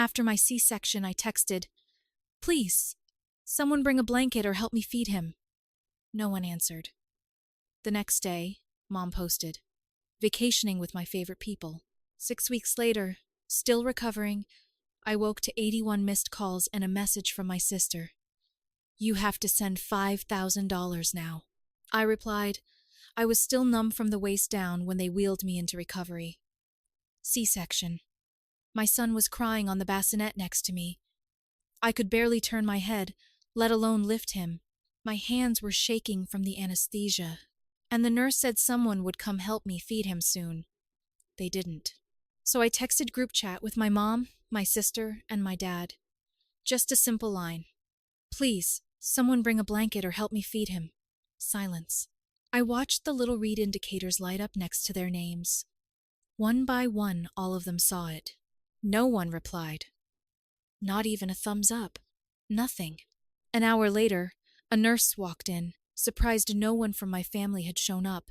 After my C-section, I texted, "Please, someone bring a blanket or help me feed him." No one answered. The next day, Mom posted, "Vacationing with my favorite people." 6 weeks later, still recovering, I woke to 81 missed calls and a message from my sister. "You have to send $5,000 now." I replied, I was still numb from the waist down when they wheeled me into recovery. C-section. My son was crying on the bassinet next to me. I could barely turn my head, let alone lift him. My hands were shaking from the anesthesia, and the nurse said someone would come help me feed him soon. They didn't. So I texted group chat with my mom, my sister, and my dad. Just a simple line. "Please, someone bring a blanket or help me feed him." Silence. I watched the little read indicators light up next to their names. One by one, all of them saw it. No one replied. Not even a thumbs up. Nothing. An hour later, a nurse walked in, surprised no one from my family had shown up.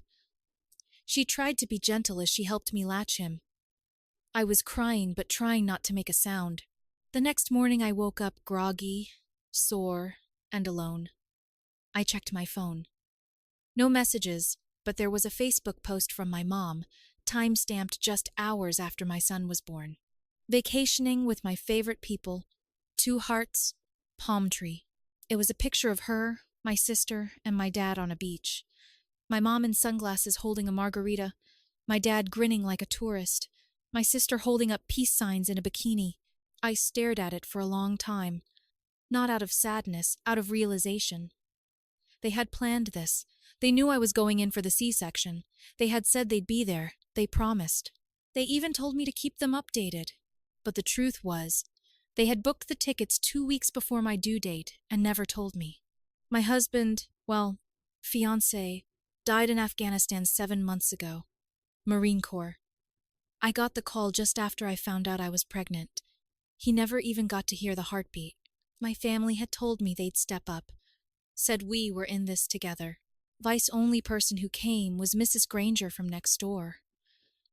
She tried to be gentle as she helped me latch him. I was crying but trying not to make a sound. The next morning I woke up groggy, sore, and alone. I checked my phone. No messages, but there was a Facebook post from my mom, time-stamped just hours after my son was born. Vacationing with my favorite people, 2 hearts, palm tree. It was a picture of her, my sister, and my dad on a beach. My mom in sunglasses holding a margarita, my dad grinning like a tourist, my sister holding up peace signs in a bikini. I stared at it for a long time. Not out of sadness, out of realization. They had planned this. They knew I was going in for the C-section. They had said they'd be there. They promised. They even told me to keep them updated. But the truth was, they had booked the tickets 2 weeks before my due date and never told me. My husband, fiancé, died in Afghanistan 7 months ago. Marine Corps. I got the call just after I found out I was pregnant. He never even got to hear the heartbeat. My family had told me they'd step up. Said we were in this together. Vice only person who came was Mrs. Granger from next door.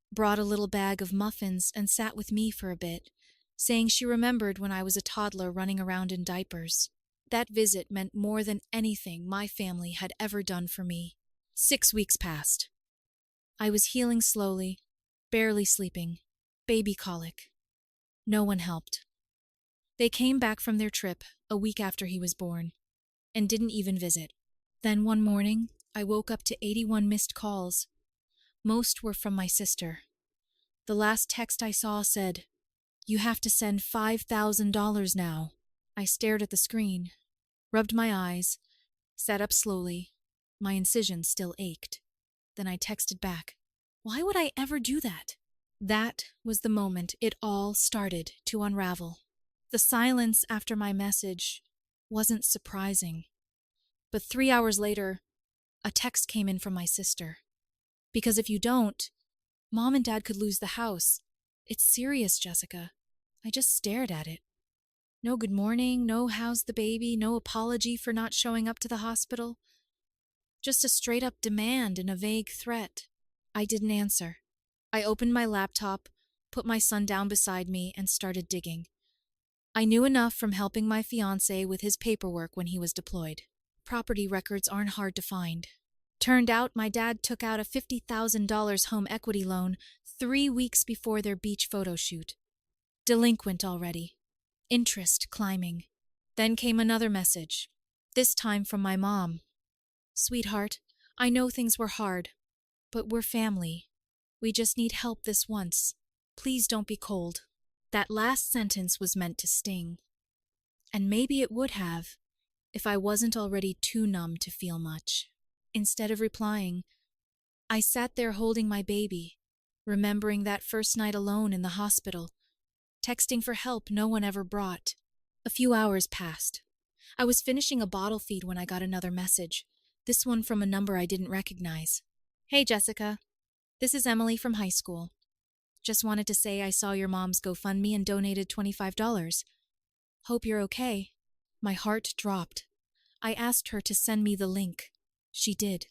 Brought a little bag of muffins and sat with me for a bit, saying she remembered when I was a toddler running around in diapers. That visit meant more than anything my family had ever done for me. 6 weeks passed. I was healing slowly, barely sleeping, baby colic. No one helped. They came back from their trip a week after he was born, and didn't even visit. Then one morning, I woke up to 81 missed calls. Most were from my sister. The last text I saw said, "You have to send $5,000 now." I stared at the screen, rubbed my eyes, sat up slowly. My incision still ached. Then I texted back, "Why would I ever do that?" That was the moment it all started to unravel. The silence after my message wasn't surprising. But 3 hours later, a text came in from my sister. "Because if you don't, Mom and Dad could lose the house. It's serious, Jessica." I just stared at it. No good morning, no how's the baby, no apology for not showing up to the hospital. Just a straight-up demand and a vague threat. I didn't answer. I opened my laptop, put my son down beside me, and started digging. I knew enough from helping my fiancé with his paperwork when he was deployed. Property records aren't hard to find. Turned out my dad took out a $50,000 home equity loan 3 weeks before their beach photo shoot. Delinquent already. Interest climbing. Then came another message, this time from my mom. "Sweetheart, I know things were hard, but we're family. We just need help this once. Please don't be cold." That last sentence was meant to sting. And maybe it would have, if I wasn't already too numb to feel much. Instead of replying, I sat there holding my baby, remembering that first night alone in the hospital, texting for help no one ever brought. A few hours passed. I was finishing a bottle feed when I got another message, this one from a number I didn't recognize. "Hey Jessica, this is Emily from high school. Just wanted to say I saw your mom's GoFundMe and donated $25. Hope you're okay." My heart dropped. I asked her to send me the link. She did.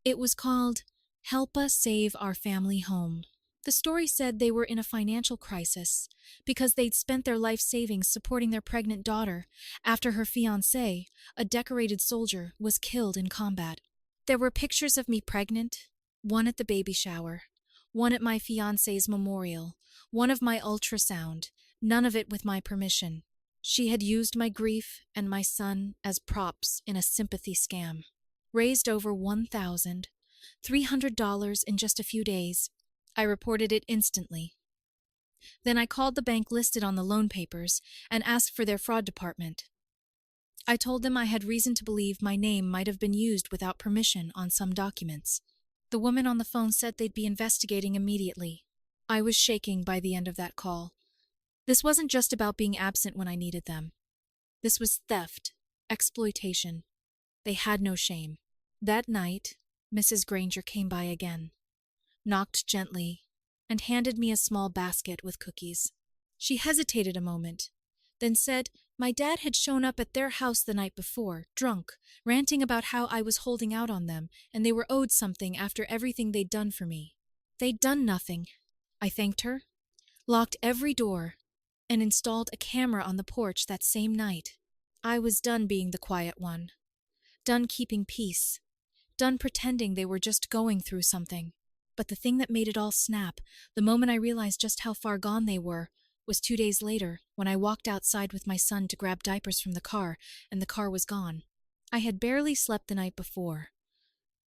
It was called "Help Us Save Our Family Home." The story said they were in a financial crisis because they'd spent their life savings supporting their pregnant daughter after her fiancé, a decorated soldier, was killed in combat. There were pictures of me pregnant, one at the baby shower, one at my fiancé's memorial, one of my ultrasound, none of it with my permission. She had used my grief and my son as props in a sympathy scam. Raised over $1,300 in just a few days. I reported it instantly. Then I called the bank listed on the loan papers and asked for their fraud department. I told them I had reason to believe my name might have been used without permission on some documents. The woman on the phone said they'd be investigating immediately. I was shaking by the end of that call. This wasn't just about being absent when I needed them. This was theft, exploitation. They had no shame. That night, Mrs. Granger came by again, knocked gently, and handed me a small basket with cookies. She hesitated a moment, then said my dad had shown up at their house the night before, drunk, ranting about how I was holding out on them and they were owed something after everything they'd done for me. They'd done nothing. I thanked her, locked every door, and installed a camera on the porch that same night. I was done being the quiet one, done keeping peace, done pretending they were just going through something. But the thing that made it all snap, the moment I realized just how far gone they were, was 2 days later when I walked outside with my son to grab diapers from the car, and the car was gone. I had barely slept the night before.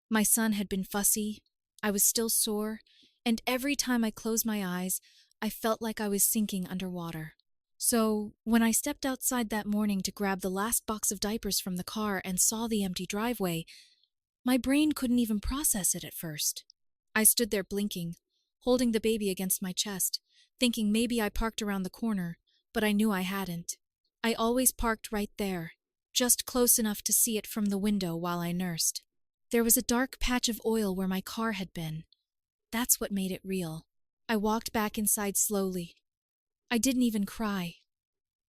My son had been fussy, I was still sore, and every time I closed my eyes, I felt like I was sinking underwater. So, when I stepped outside that morning to grab the last box of diapers from the car and saw the empty driveway, my brain couldn't even process it at first. I stood there blinking, holding the baby against my chest, thinking maybe I parked around the corner, but I knew I hadn't. I always parked right there, just close enough to see it from the window while I nursed. There was a dark patch of oil where my car had been. That's what made it real. I walked back inside slowly. I didn't even cry.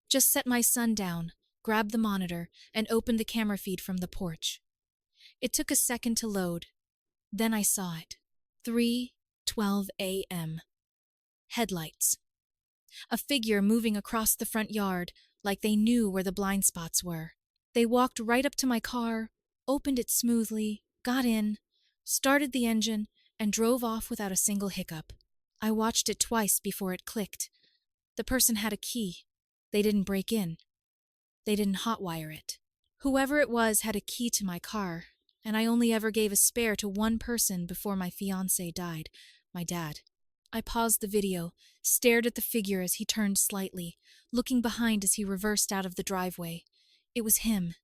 Just set my son down, grabbed the monitor, and opened the camera feed from the porch. It took a second to load. Then I saw it. 3:12 a.m. Headlights. A figure moving across the front yard, like they knew where the blind spots were. They walked right up to my car, opened it smoothly, got in, started the engine, and drove off without a single hiccup. I watched it twice before it clicked. The person had a key. They didn't break in. They didn't hotwire it. Whoever it was had a key to my car, and I only ever gave a spare to one person before my fiancé died, my dad. I paused the video, stared at the figure as he turned slightly, looking behind as he reversed out of the driveway. It was him.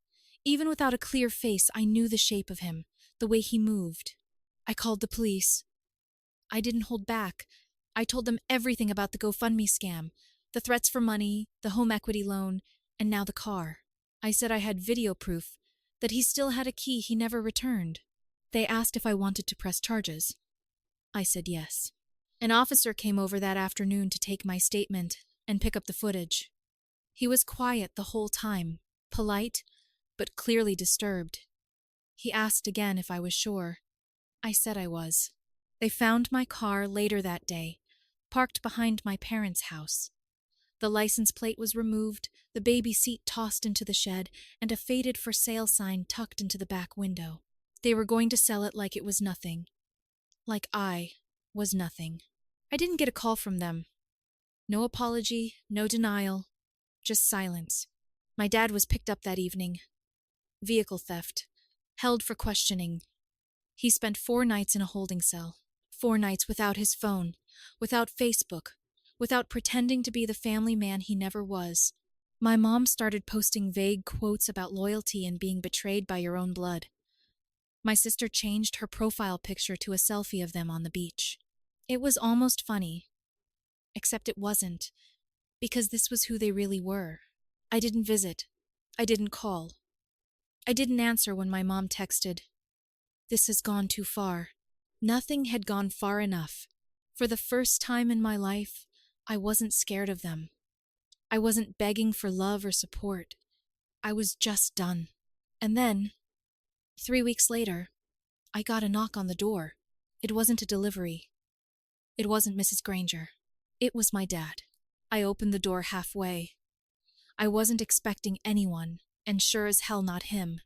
Even without a clear face, I knew the shape of him, the way he moved. I called the police. I didn't hold back. I told them everything about the GoFundMe scam, the threats for money, the home equity loan, and now the car. I said I had video proof, that he still had a key he never returned. They asked if I wanted to press charges. I said yes. An officer came over that afternoon to take my statement and pick up the footage. He was quiet the whole time, polite, but clearly disturbed. He asked again if I was sure. I said I was. They found my car later that day, parked behind my parents' house. The license plate was removed, the baby seat tossed into the shed, and a faded for sale sign tucked into the back window. They were going to sell it like it was nothing. Like I was nothing. I didn't get a call from them. No apology, no denial, just silence. My dad was picked up that evening. Vehicle theft. Held for questioning. He spent 4 nights in a holding cell. 4 nights without his phone, without Facebook, without pretending to be the family man he never was. My mom started posting vague quotes about loyalty and being betrayed by your own blood. My sister changed her profile picture to a selfie of them on the beach. It was almost funny, except it wasn't, because this was who they really were. I didn't visit. I didn't call. I didn't answer when my mom texted, "This has gone too far." Nothing had gone far enough. For the first time in my life, I wasn't scared of them. I wasn't begging for love or support. I was just done. And then, 3 weeks later, I got a knock on the door. It wasn't a delivery. It wasn't Mrs. Granger. It was my dad. I opened the door halfway. I wasn't expecting anyone, and sure as hell not him.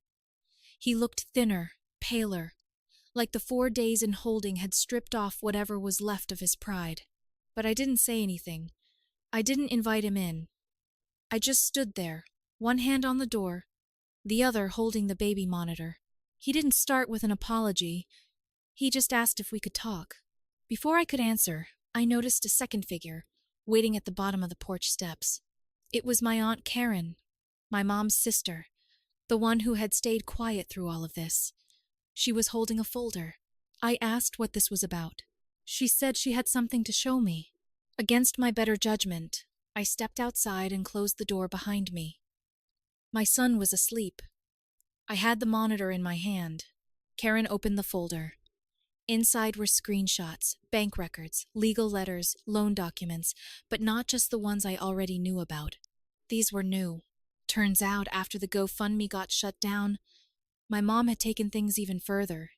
He looked thinner, paler, like the 4 days in holding had stripped off whatever was left of his pride. But I didn't say anything. I didn't invite him in. I just stood there, one hand on the door, the other holding the baby monitor. He didn't start with an apology. He just asked if we could talk. Before I could answer, I noticed a second figure, waiting at the bottom of the porch steps. It was my Aunt Karen, my mom's sister, the one who had stayed quiet through all of this. She was holding a folder. I asked what this was about. She said she had something to show me. Against my better judgment, I stepped outside and closed the door behind me. My son was asleep. I had the monitor in my hand. Karen opened the folder. Inside were screenshots, bank records, legal letters, loan documents, but not just the ones I already knew about. These were new. Turns out, after the GoFundMe got shut down, my mom had taken things even further.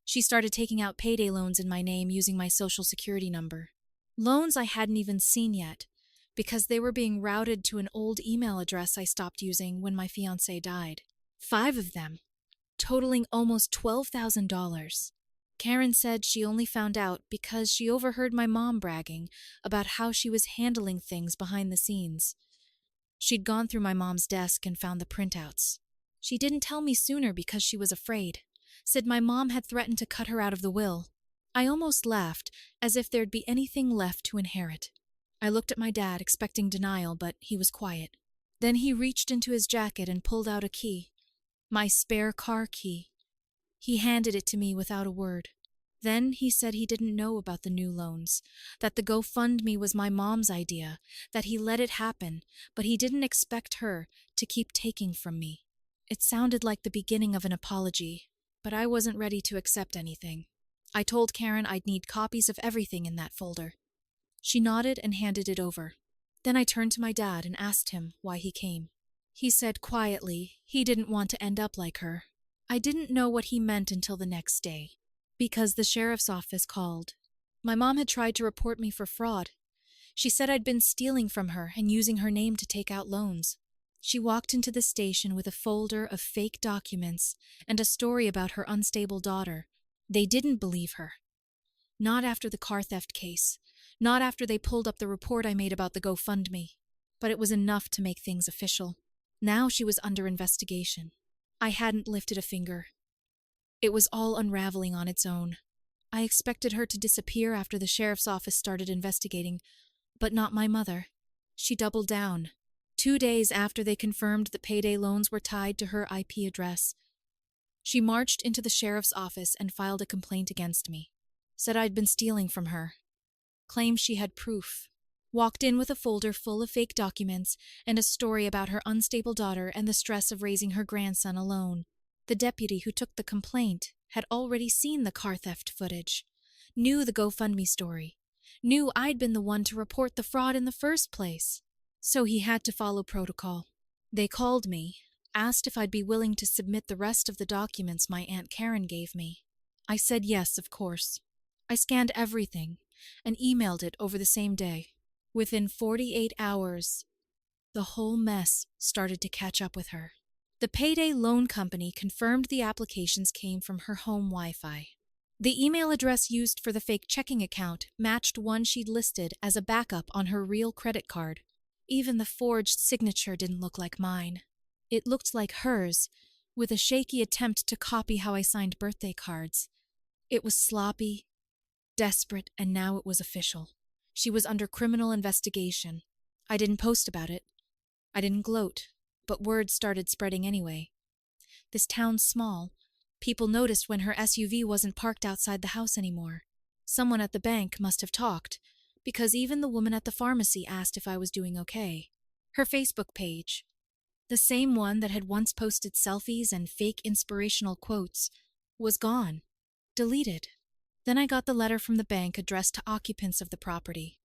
She started taking out payday loans in my name using my social security number. Loans I hadn't even seen yet, because they were being routed to an old email address I stopped using when my fiancé died. 5 of them, totaling almost $12,000. Karen said she only found out because she overheard my mom bragging about how she was handling things behind the scenes. She'd gone through my mom's desk and found the printouts. She didn't tell me sooner because she was afraid, said my mom had threatened to cut her out of the will. I almost laughed, as if there'd be anything left to inherit. I looked at my dad, expecting denial, but he was quiet. Then he reached into his jacket and pulled out a key. My spare car key. He handed it to me without a word. Then he said he didn't know about the new loans, that the GoFundMe was my mom's idea, that he let it happen, but he didn't expect her to keep taking from me. It sounded like the beginning of an apology, but I wasn't ready to accept anything. I told Karen I'd need copies of everything in that folder. She nodded and handed it over. Then I turned to my dad and asked him why he came. He said quietly he didn't want to end up like her. I didn't know what he meant until the next day, because the sheriff's office called. My mom had tried to report me for fraud. She said I'd been stealing from her and using her name to take out loans. She walked into the station with a folder of fake documents and a story about her unstable daughter. They didn't believe her. Not after the car theft case. Not after they pulled up the report I made about the GoFundMe. But it was enough to make things official. Now she was under investigation. I hadn't lifted a finger. It was all unraveling on its own. I expected her to disappear after the sheriff's office started investigating, but not my mother. She doubled down. 2 days after they confirmed the payday loans were tied to her IP address, she marched into the sheriff's office and filed a complaint against me. Said I'd been stealing from her. Claimed she had proof. Walked in with a folder full of fake documents and a story about her unstable daughter and the stress of raising her grandson alone. The deputy who took the complaint had already seen the car theft footage, knew the GoFundMe story, knew I'd been the one to report the fraud in the first place. So he had to follow protocol. They called me, asked if I'd be willing to submit the rest of the documents my Aunt Karen gave me. I said yes, of course. I scanned everything and emailed it over the same day. Within 48 hours, the whole mess started to catch up with her. The payday loan company confirmed the applications came from her home Wi-Fi. The email address used for the fake checking account matched one she'd listed as a backup on her real credit card. Even the forged signature didn't look like mine. It looked like hers, with a shaky attempt to copy how I signed birthday cards. It was sloppy, desperate, and now it was official. She was under criminal investigation. I didn't post about it. I didn't gloat, but word started spreading anyway. This town's small. People noticed when her SUV wasn't parked outside the house anymore. Someone at the bank must have talked, because even the woman at the pharmacy asked if I was doing okay. Her Facebook page, the same one that had once posted selfies and fake inspirational quotes, was gone. Deleted. Then I got the letter from the bank addressed to occupants of the property.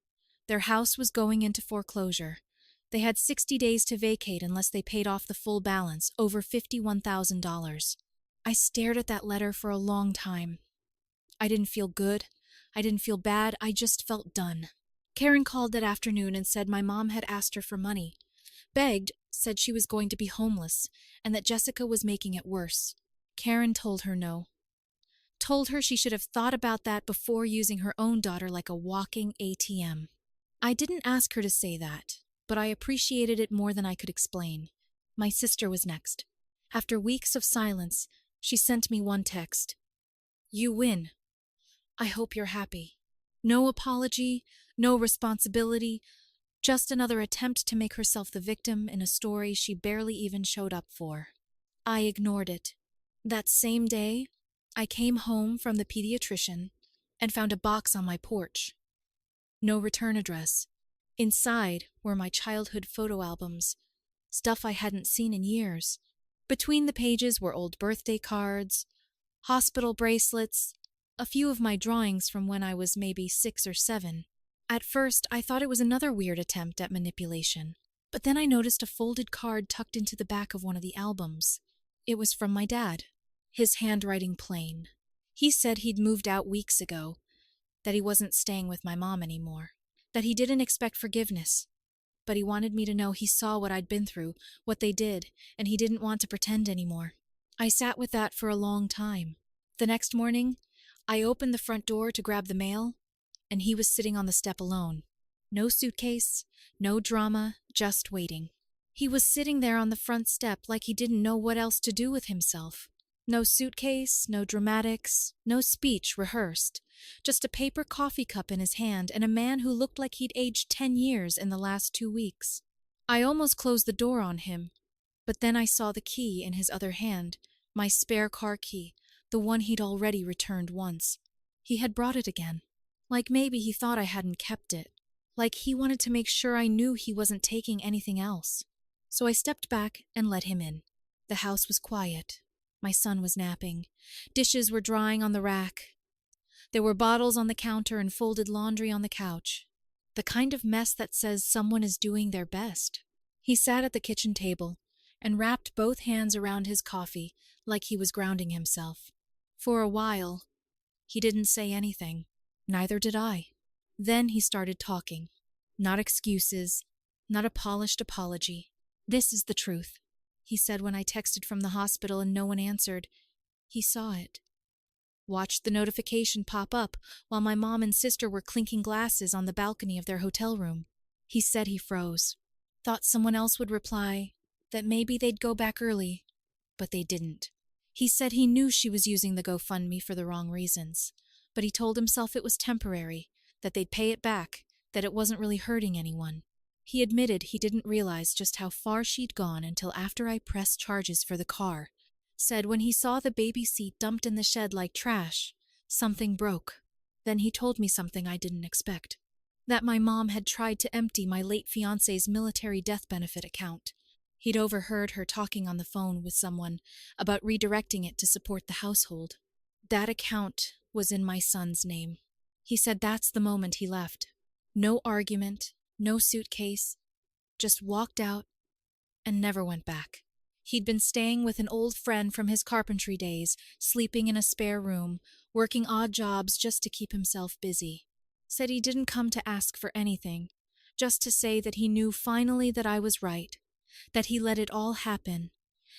Their house was going into foreclosure. They had 60 days to vacate unless they paid off the full balance, over $51,000. I stared at that letter for a long time. I didn't feel good. I didn't feel bad, I just felt done. Karen called that afternoon and said my mom had asked her for money. Begged, said she was going to be homeless, and that Jessica was making it worse. Karen told her no. Told her she should have thought about that before using her own daughter like a walking ATM. I didn't ask her to say that, but I appreciated it more than I could explain. My sister was next. After weeks of silence, she sent me one text. "You win. I hope you're happy." No apology, no responsibility, just another attempt to make herself the victim in a story she barely even showed up for. I ignored it. That same day, I came home from the pediatrician and found a box on my porch. No return address. Inside were my childhood photo albums, stuff I hadn't seen in years. Between the pages were old birthday cards, hospital bracelets, a few of my drawings from when I was maybe 6 or 7. At first, I thought it was another weird attempt at manipulation, but then I noticed a folded card tucked into the back of one of the albums. It was from my dad, his handwriting plain. He said he'd moved out weeks ago, that he wasn't staying with my mom anymore, that he didn't expect forgiveness, but he wanted me to know he saw what I'd been through, what they did, and he didn't want to pretend anymore. I sat with that for a long time. The next morning, I opened the front door to grab the mail, and he was sitting on the step alone. No suitcase, no drama, just waiting. He was sitting there on the front step like he didn't know what else to do with himself. No suitcase, no dramatics, no speech rehearsed. Just a paper coffee cup in his hand and a man who looked like he'd aged 10 years in the last 2 weeks. I almost closed the door on him, but then I saw the key in his other hand, my spare car key, the one he'd already returned once. He had brought it again. Like maybe he thought I hadn't kept it. Like he wanted to make sure I knew he wasn't taking anything else. So I stepped back and let him in. The house was quiet. My son was napping. Dishes were drying on the rack. There were bottles on the counter and folded laundry on the couch. The kind of mess that says someone is doing their best. He sat at the kitchen table and wrapped both hands around his coffee like he was grounding himself. For a while, he didn't say anything. Neither did I. Then he started talking. Not excuses, not a polished apology. "This is the truth," he said when I texted from the hospital and no one answered. He saw it. Watched the notification pop up while my mom and sister were clinking glasses on the balcony of their hotel room. He said he froze. Thought someone else would reply, that maybe they'd go back early, but they didn't. He said he knew she was using the GoFundMe for the wrong reasons, but he told himself it was temporary, that they'd pay it back, that it wasn't really hurting anyone. He admitted he didn't realize just how far she'd gone until after I pressed charges for the car. Said when he saw the baby seat dumped in the shed like trash, something broke. Then he told me something I didn't expect. That my mom had tried to empty my late fiancé's military death benefit account. He'd overheard her talking on the phone with someone about redirecting it to support the household. That account was in my son's name. He said that's the moment he left. No argument, no suitcase, just walked out and never went back. He'd been staying with an old friend from his carpentry days, sleeping in a spare room, working odd jobs just to keep himself busy. Said he didn't come to ask for anything, just to say that he knew finally that I was right, that he let it all happen,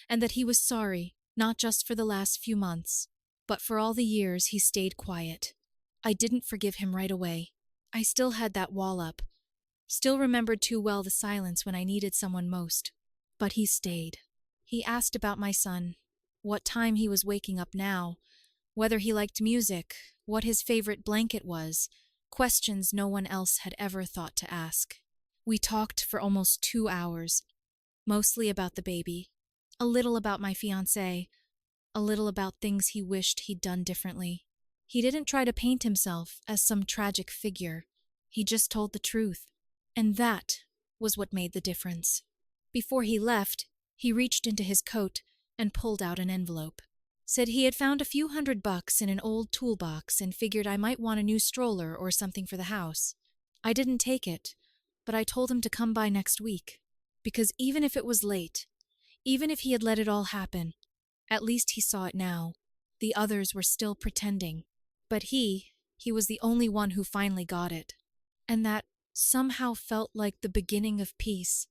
and that he was sorry, not just for the last few months, but for all the years he stayed quiet. I didn't forgive him right away. I still had that wall up, still remembered too well the silence when I needed someone most. But he stayed. He asked about my son, what time he was waking up now, whether he liked music, what his favorite blanket was, questions no one else had ever thought to ask. We talked for almost 2 hours, mostly about the baby, a little about my fiancé, a little about things he wished he'd done differently. He didn't try to paint himself as some tragic figure. He just told the truth. And that was what made the difference. Before he left, he reached into his coat and pulled out an envelope. Said he had found a few $100 in an old toolbox and figured I might want a new stroller or something for the house. I didn't take it, but I told him to come by next week. Because even if it was late, even if he had let it all happen, at least he saw it now. The others were still pretending. But he, he was the only one who finally got it. And that somehow felt like the beginning of peace.